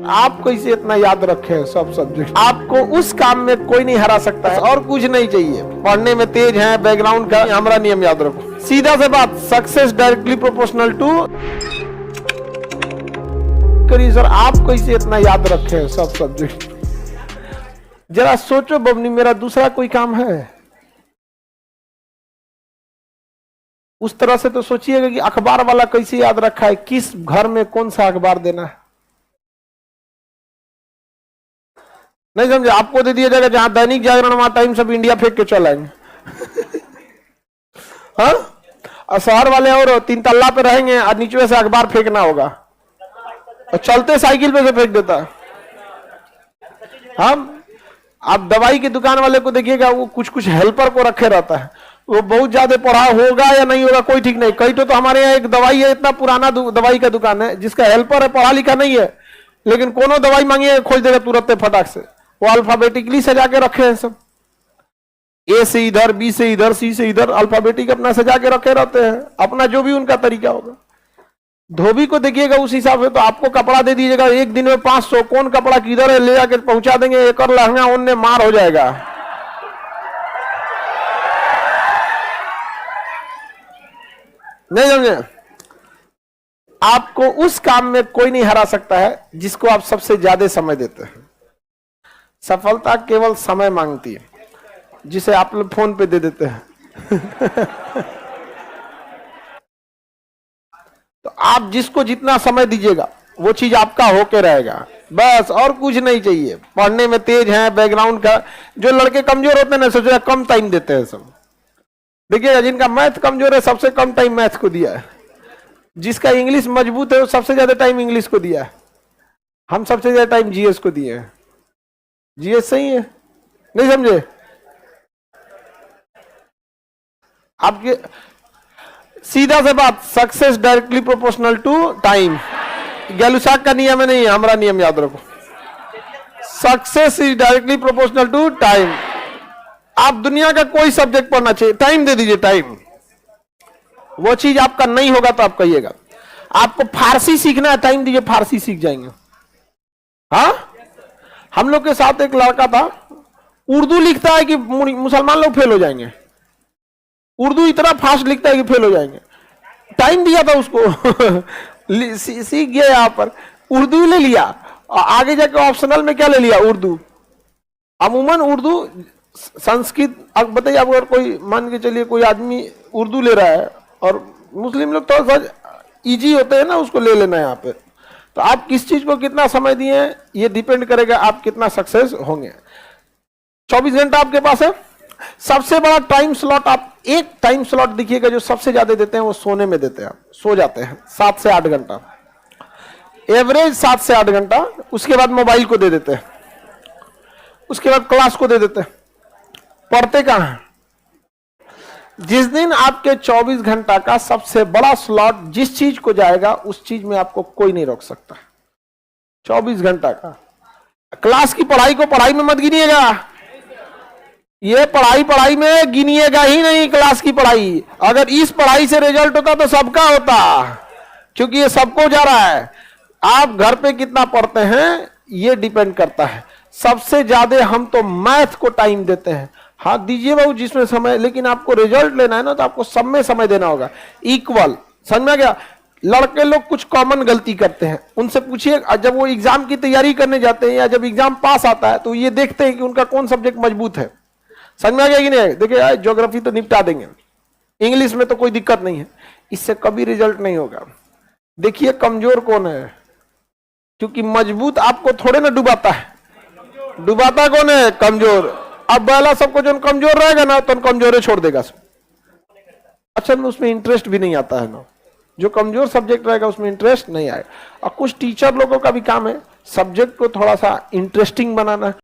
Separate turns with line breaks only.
आपको इसे इतना याद रखे सब सब्जेक्ट, आपको उस काम में कोई नहीं हरा सकता है और कुछ नहीं चाहिए। पढ़ने में तेज है, बैकग्राउंड का हमारा नियम याद रखो। सीधा से बात, सक्सेस डायरेक्टली प्रोपोर्शनल टू करिए सर। आपको इसे इतना याद रखे सब सब्जेक्ट। जरा सोचो बबनी, मेरा दूसरा कोई काम है? उस तरह से तो सोचिएगा कि अखबार वाला कैसे याद रखा है, किस घर में कौन सा अखबार देना है। नहीं समझे? आपको दे दिया जाएगा जहां दैनिक जागरण वहां टाइम सब इंडिया फेंक के चल आएंगे। हाँ, और शहर वाले और 3 तल्ला पे रहेंगे और नीचे से अखबार फेंकना होगा और चलते साइकिल पे से फेंक देता। हम आप दवाई की दुकान वाले को देखिएगा, वो कुछ कुछ हेल्पर को रखे रहता है। वो बहुत ज्यादा पढ़ा होगा या नहीं होगा कोई ठीक नहीं। कई तो हमारे यहाँ एक दवाई है, इतना पुराना दवाई का दुकान है, जिसका हेल्पर है पढ़ा लिखा नहीं है, लेकिन कोनो दवाई मांगिए खोज देगा तुरंत फटाक से। वो अल्फाबेटिकली सजा के रखे हैं सब, ए से इधर, बी से इधर, सी से इधर, अल्फाबेटिक अपना सजा के रखे रहते हैं, अपना जो भी उनका तरीका होगा। धोबी को देखिएगा उस हिसाब से, तो आपको कपड़ा दे दीजिएगा एक दिन में 500, कौन कपड़ा किधर है ले जाके पहुंचा देंगे, एक और लहंगा उनने मार हो जाएगा। नहीं समझे? आपको उस काम में कोई नहीं हरा सकता है जिसको आप सबसे ज्यादा समय देते हैं। सफलता केवल समय मांगती है, जिसे आप लोग फोन पे दे देते हैं। तो आप जिसको जितना समय दीजिएगा वो चीज आपका होके रहेगा, बस और कुछ नहीं चाहिए। पढ़ने में तेज है, बैकग्राउंड का, जो लड़के कमजोर होते हैं ना, सोच कम टाइम देते हैं सब। देखिएगा जिनका मैथ कमजोर है सबसे कम टाइम मैथ को दिया है, जिसका इंग्लिश मजबूत है वो सबसे ज्यादा टाइम इंग्लिश को दिया है। हम सबसे ज्यादा टाइम जीएस को दिए हैं। जीएस सही है, नहीं समझे? आपके सीधा से बात, success directly proportional to time. Gay Lussac का नियम है, नहीं है, हमारा नियम याद रखो। Success is directly proportional to time. आप दुनिया का कोई सब्जेक्ट पढ़ना चाहिए, टाइम दे दीजिए, टाइम। वो चीज आपका नहीं होगा तो आप कहिएगा। आपको फारसी सीखना है, टाइम दीजिए, फारसी सीख जाएंगे। हाँ, हम लोग के साथ एक लड़का था, उर्दू लिखता है कि मुसलमान लोग फेल हो जाएंगे। उर्दू इतना फास्ट लिखता है कि फेल हो जाएंगे। टाइम दिया था उसको, सीख गया। यहाँ पर उर्दू ले लिया और आगे जाकर ऑप्शनल में क्या ले लिया, उर्दू। अमूमन उर्दू, संस्कृत, अब बताइए आप अगर कोई मान के चलिए कोई आदमी उर्दू ले रहा है और मुस्लिम लोग थोड़ा सा इजी होते हैं ना, उसको ले लेना है यहाँ पे। तो आप किस चीज को कितना समय दिए ये डिपेंड करेगा आप कितना सक्सेस होंगे। 24 घंटा आपके पास है। सबसे बड़ा टाइम स्लॉट, आप एक टाइम स्लॉट देखिएगा जो सबसे ज्यादा देते हैं, वो सोने में देते हैं। आप सो जाते हैं 7 से 8 घंटा, एवरेज 7 से 8 घंटा। उसके बाद मोबाइल को दे देते हैं, उसके बाद क्लास को दे देते हैं। पढ़ते कहां हैं? जिस दिन आपके 24 घंटा का सबसे बड़ा स्लॉट जिस चीज को जाएगा, उस चीज में आपको कोई नहीं रोक सकता। 24 घंटा का क्लास की पढ़ाई को पढ़ाई में मत गिनिएगा। ये पढ़ाई में गिनिएगा ही नहीं क्लास की पढ़ाई। अगर इस पढ़ाई से रिजल्ट होता तो सबका होता, क्योंकि ये सबको जा रहा है। आप घर पे कितना पढ़ते हैं ये डिपेंड करता है। सबसे ज्यादा हम तो मैथ को टाइम देते हैं। हाँ दीजिए बाबू जिसमें समय, लेकिन आपको रिजल्ट लेना है ना, तो आपको सब में समय देना होगा, इक्वल। समझ में आ गया? लड़के लोग कुछ कॉमन गलती करते हैं, उनसे पूछिए। जब वो एग्जाम की तैयारी करने जाते हैं या जब एग्जाम पास आता है, तो ये देखते हैं कि उनका कौन सब्जेक्ट मजबूत है। समझ में आ गया कि नहीं? देखिए ज्योग्राफी तो निपटा देंगे, इंग्लिश में तो कोई दिक्कत नहीं है, इससे कभी रिजल्ट नहीं होगा। देखिए कमजोर कौन है, क्योंकि मजबूत आपको थोड़े ना डुबाता है। डुबाता कौन है? कमजोर। अब पहला सबको जो कमजोर रहेगा ना, तो कमजोर छोड़ देगा सब। अच्छा, उसमें इंटरेस्ट भी नहीं आता है ना, जो कमजोर सब्जेक्ट रहेगा उसमें इंटरेस्ट नहीं आएगा। और कुछ टीचर लोगों का भी काम है सब्जेक्ट को थोड़ा सा इंटरेस्टिंग बनाना।